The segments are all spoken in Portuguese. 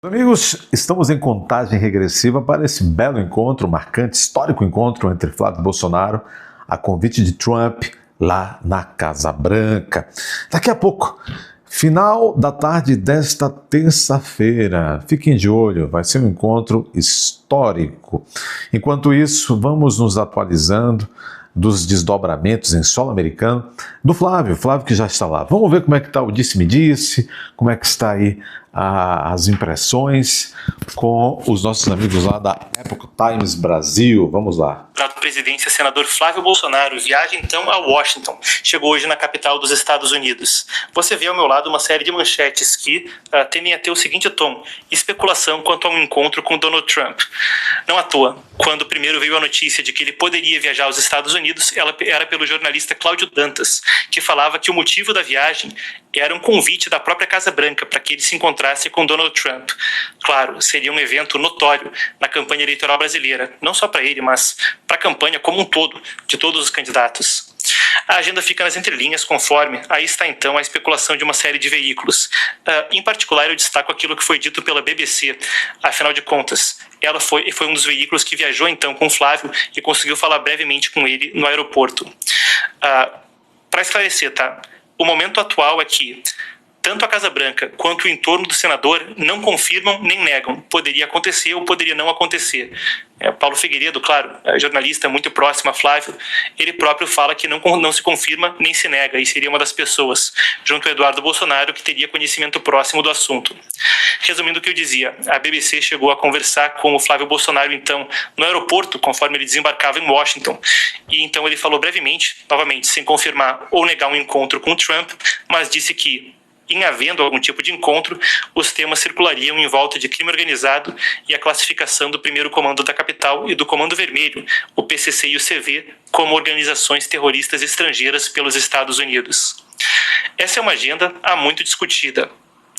Amigos, estamos em contagem regressiva para esse belo encontro, marcante, histórico encontro entre Flávio Bolsonaro, a convite de Trump, lá na Casa Branca. Daqui a pouco, final da tarde desta terça-feira. Fiquem de olho, vai ser um encontro histórico. Enquanto isso, vamos nos atualizando dos desdobramentos em solo americano do Flávio que já está lá. Vamos ver como é que está o disse-me-disse, como é que está aí as impressões com os nossos amigos lá da Epoch Times Brasil. Vamos lá. Da presidência, senador Flávio Bolsonaro viaja então a Washington. Chegou hoje na capital dos Estados Unidos. Você vê ao meu lado uma série de manchetes que tendem a ter o seguinte tom: especulação quanto a um encontro com Donald Trump. Não à toa, quando primeiro veio a notícia de que ele poderia viajar aos Estados Unidos, ela era pelo jornalista Cláudio Dantas, que falava que o motivo da viagem era um convite da própria Casa Branca para que ele se encontrasse com Donald Trump. Claro, seria um evento notório na campanha eleitoral brasileira, não só para ele, mas para a campanha como um todo, de todos os candidatos. A agenda fica nas entrelinhas conforme aí está então a especulação de uma série de veículos. Em particular, eu destaco aquilo que foi dito pela BBC. Afinal de contas, ela foi um dos veículos que viajou então com o Flávio e conseguiu falar brevemente com ele no aeroporto. Para esclarecer, tá? O momento atual é que tanto a Casa Branca quanto o entorno do senador não confirmam nem negam. Poderia acontecer ou poderia não acontecer. Paulo Figueiredo, claro, jornalista muito próximo a Flávio, ele próprio fala que não se confirma nem se nega, e seria uma das pessoas, junto ao Eduardo Bolsonaro, que teria conhecimento próximo do assunto. Resumindo o que eu dizia, a BBC chegou a conversar com o Flávio Bolsonaro, então, no aeroporto, conforme ele desembarcava em Washington, e então ele falou brevemente, novamente, sem confirmar ou negar um encontro com o Trump, mas disse que, em havendo algum tipo de encontro, os temas circulariam em volta de crime organizado e a classificação do primeiro comando da capital e do Comando Vermelho, o PCC e o CV, como organizações terroristas estrangeiras pelos Estados Unidos. Essa é uma agenda há muito discutida.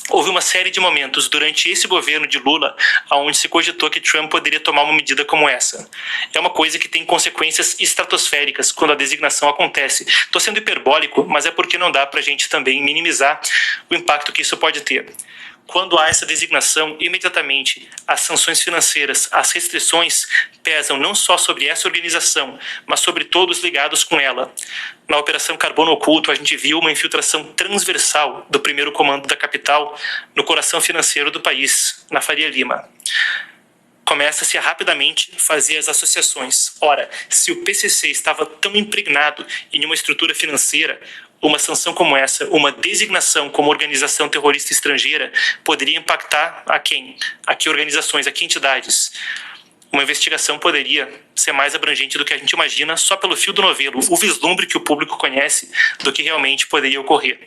Houve uma série de momentos durante esse governo de Lula onde se cogitou que Trump poderia tomar uma medida como essa. É uma coisa que tem consequências estratosféricas quando a designação acontece. Estou sendo hiperbólico, mas é porque não dá para a gente também minimizar o impacto que isso pode ter. Quando há essa designação, imediatamente as sanções financeiras, as restrições pesam não só sobre essa organização, mas sobre todos ligados com ela. Na Operação Carbono Oculto, a gente viu uma infiltração transversal do primeiro comando da capital no coração financeiro do país, na Faria Lima. Começa-se a rapidamente fazer as associações. Ora, se o PCC estava tão impregnado em uma estrutura financeira, uma sanção como essa, uma designação como organização terrorista estrangeira, poderia impactar a quem? A que organizações, a que entidades? Uma investigação poderia ser mais abrangente do que a gente imagina só pelo fio do novelo, o vislumbre que o público conhece do que realmente poderia ocorrer.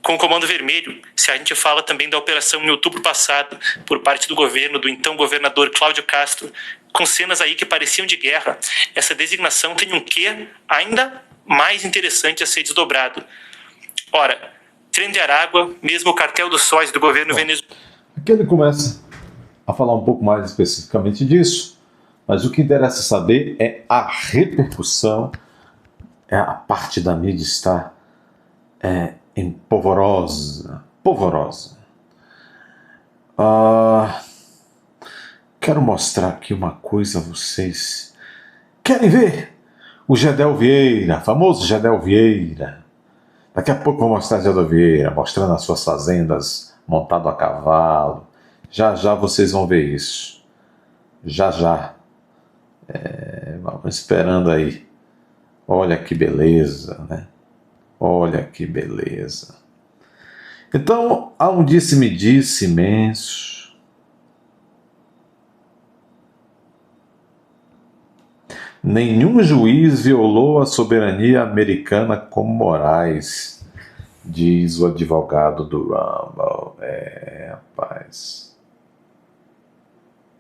Com o Comando Vermelho, se a gente fala também da operação em outubro passado, por parte do governo, do então governador Cláudio Castro, com cenas aí que pareciam de guerra, essa designação tem um quê ainda mais interessante a ser desdobrado. Ora, Trem de Aragua, mesmo o cartel dos sóis do governo venezuelano. Aqui ele começa a falar um pouco mais especificamente disso, mas o que interessa saber é a repercussão, a parte da mídia está polvorosa. Quero mostrar aqui uma coisa a vocês. Querem ver? O Gedel Vieira, famoso Gedel Vieira. Daqui a pouco vou mostrar Gedel Vieira, mostrando as suas fazendas, montado a cavalo. Já já vocês vão ver isso. Já. Vamos esperando aí. Olha que beleza, né? Olha que beleza. Então, há um disse-me-disse imenso. Nenhum juiz violou a soberania americana como Moraes, diz o advogado do Rumble. Rapaz.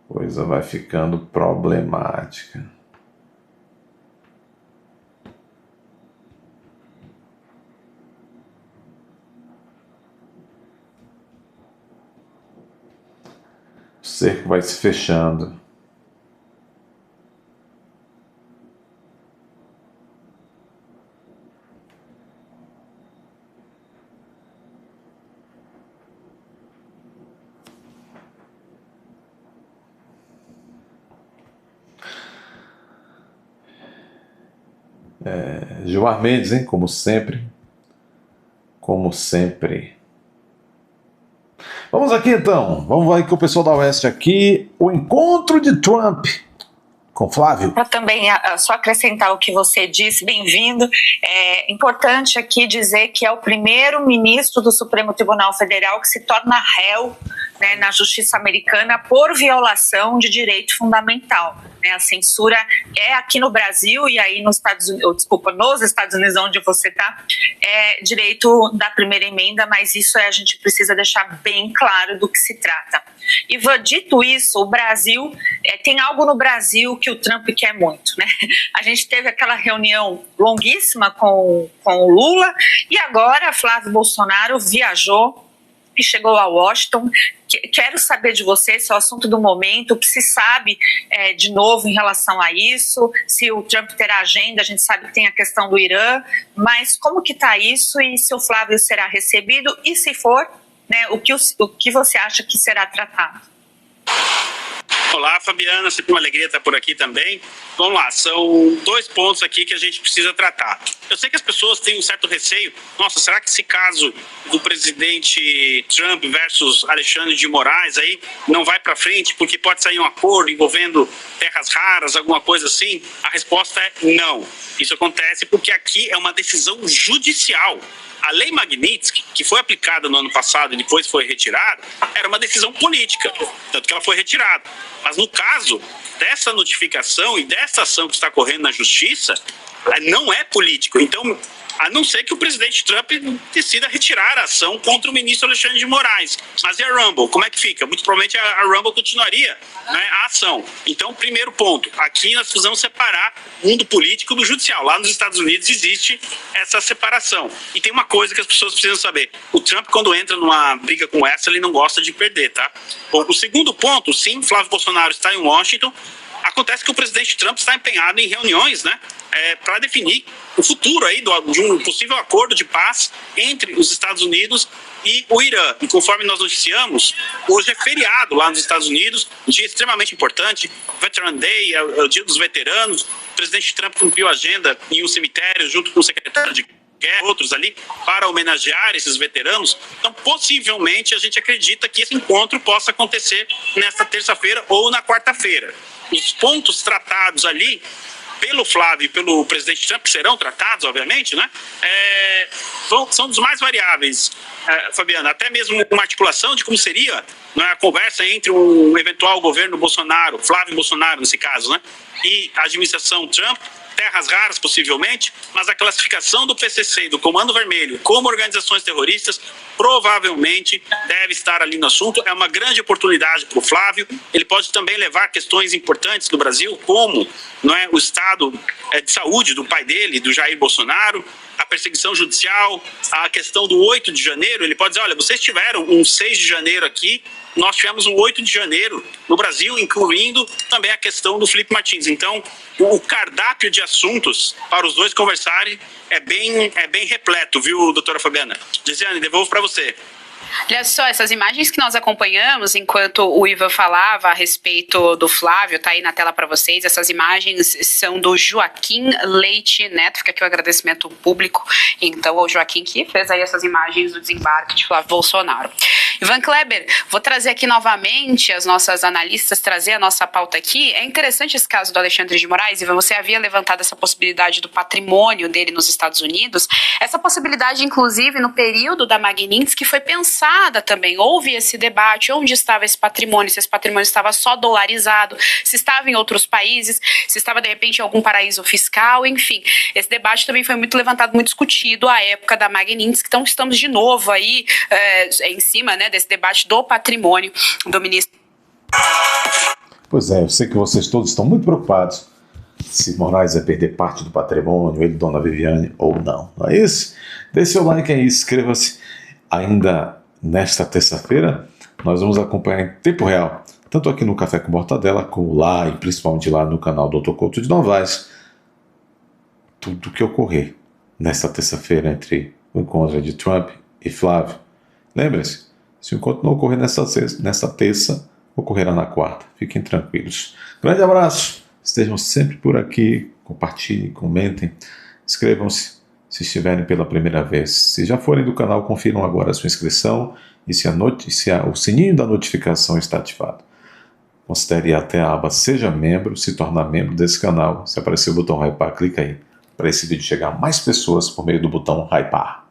Coisa vai ficando problemática. O cerco vai se fechando. Gilmar Mendes, hein? Como sempre. Como sempre. Vamos aqui então. Vamos aí com o pessoal da Oeste aqui. O encontro de Trump com Flávio. Para também só acrescentar o que você disse, bem-vindo. É importante aqui dizer que é o primeiro ministro do Supremo Tribunal Federal que se torna réu, né, na justiça americana por violação de direito fundamental. A censura é aqui no Brasil e aí nos Estados Unidos, onde você está, é direito da primeira emenda, mas isso a gente precisa deixar bem claro do que se trata. Ivan, dito isso, o Brasil, tem algo no Brasil que o Trump quer muito, né? A gente teve aquela reunião longuíssima com o Lula e agora Flávio Bolsonaro viajou e chegou a Washington. Quero saber de você, esse é o assunto do momento, o que se sabe de novo em relação a isso, se o Trump terá agenda, a gente sabe que tem a questão do Irã, mas como que está isso e se o Flávio será recebido e se for, né, o que você acha que será tratado? Olá, Fabiana, sempre uma alegria estar por aqui também. Vamos lá, são 2 pontos aqui que a gente precisa tratar. Eu sei que as pessoas têm um certo receio. Nossa, será que esse caso do presidente Trump versus Alexandre de Moraes aí não vai para frente porque pode sair um acordo envolvendo terras raras, alguma coisa assim? A resposta é não. Isso acontece porque aqui é uma decisão judicial. A lei Magnitsky, que foi aplicada no ano passado e depois foi retirada, era uma decisão política, tanto que ela foi retirada. Mas no caso dessa notificação e dessa ação que está correndo na justiça, não é político. Então, a não ser que o presidente Trump decida retirar a ação contra o ministro Alexandre de Moraes. Mas e a Rumble? Como é que fica? Muito provavelmente a Rumble continuaria, né, a ação. Então, primeiro ponto, aqui nós precisamos separar o mundo político do judicial. Lá nos Estados Unidos existe essa separação. E tem uma coisa que as pessoas precisam saber. O Trump, quando entra numa briga como essa, ele não gosta de perder, tá? Bom, o segundo ponto, sim, Flávio Bolsonaro está em Washington. Acontece que o presidente Trump está empenhado em reuniões, né, para definir o futuro aí de um possível acordo de paz entre os Estados Unidos e o Irã. E conforme nós noticiamos, hoje é feriado lá nos Estados Unidos, um dia extremamente importante, Veteran Day, é o dia dos veteranos. O presidente Trump cumpriu a agenda em um cemitério junto com o secretário de guerra, outros ali, para homenagear esses veteranos. Então, possivelmente, a gente acredita que esse encontro possa acontecer nesta terça-feira ou na quarta-feira. Os pontos tratados ali pelo Flávio e pelo presidente Trump, que serão tratados, obviamente, né, são dos mais variáveis, Fabiana. Até mesmo uma articulação de como seria, né, a conversa entre um eventual governo Bolsonaro, Flávio Bolsonaro nesse caso, né, e a administração Trump, terras raras possivelmente, mas a classificação do PCC e do Comando Vermelho como organizações terroristas provavelmente deve estar ali no assunto. É uma grande oportunidade para o Flávio. Ele pode também levar questões importantes do Brasil, como, não é, o estado de saúde do pai dele, do Jair Bolsonaro, a perseguição judicial, a questão do 8 de janeiro. Ele pode dizer, olha, vocês tiveram um 6 de janeiro aqui, nós tivemos um 8 de janeiro no Brasil, incluindo também a questão do Felipe Martins. Então, o cardápio de assuntos para os dois conversarem é bem repleto, viu, doutora Fabiana? Gisiane, devolvo para você. Olha só, essas imagens que nós acompanhamos enquanto o Ivan falava a respeito do Flávio, tá aí na tela para vocês. Essas imagens são do Joaquim Leite Neto, fica aqui o agradecimento público, então, ao Joaquim que fez aí essas imagens do desembarque de Flávio Bolsonaro. Ivan Kleber, vou trazer aqui novamente as nossas analistas, trazer a nossa pauta aqui. É interessante esse caso do Alexandre de Moraes, Ivan, você havia levantado essa possibilidade do patrimônio dele nos Estados Unidos, essa possibilidade, inclusive, no período da Magnitsky, que foi pensada também. Houve esse debate, onde estava esse patrimônio, se esse patrimônio estava só dolarizado, se estava em outros países, se estava, de repente, em algum paraíso fiscal, enfim. Esse debate também foi muito levantado, muito discutido à época da Magnitsky, então estamos de novo aí em cima, né, desse debate do patrimônio do ministro. Pois é, eu sei que vocês todos estão muito preocupados se Moraes vai perder parte do patrimônio, ele, Dona Viviane, ou não. Não é isso? Dê seu like aí, inscreva-se. Ainda nesta terça-feira, nós vamos acompanhar em tempo real, tanto aqui no Café com Mortadela, como lá e principalmente lá no canal Dr. Couto de Novaes, tudo o que ocorrer nesta terça-feira entre o encontro de Trump e Flávio. Lembre-se, se o encontro não ocorrer nesta terça, ocorrerá na quarta. Fiquem tranquilos. Grande abraço, estejam sempre por aqui, compartilhem, comentem Inscrevam-se se estiverem pela primeira vez. Se já forem do canal, confiram agora a sua inscrição e se o sininho da notificação está ativado. Considere ir até a aba Seja Membro, se tornar membro desse canal. Se aparecer o botão Hypar, clica aí para esse vídeo chegar a mais pessoas por meio do botão Hypar.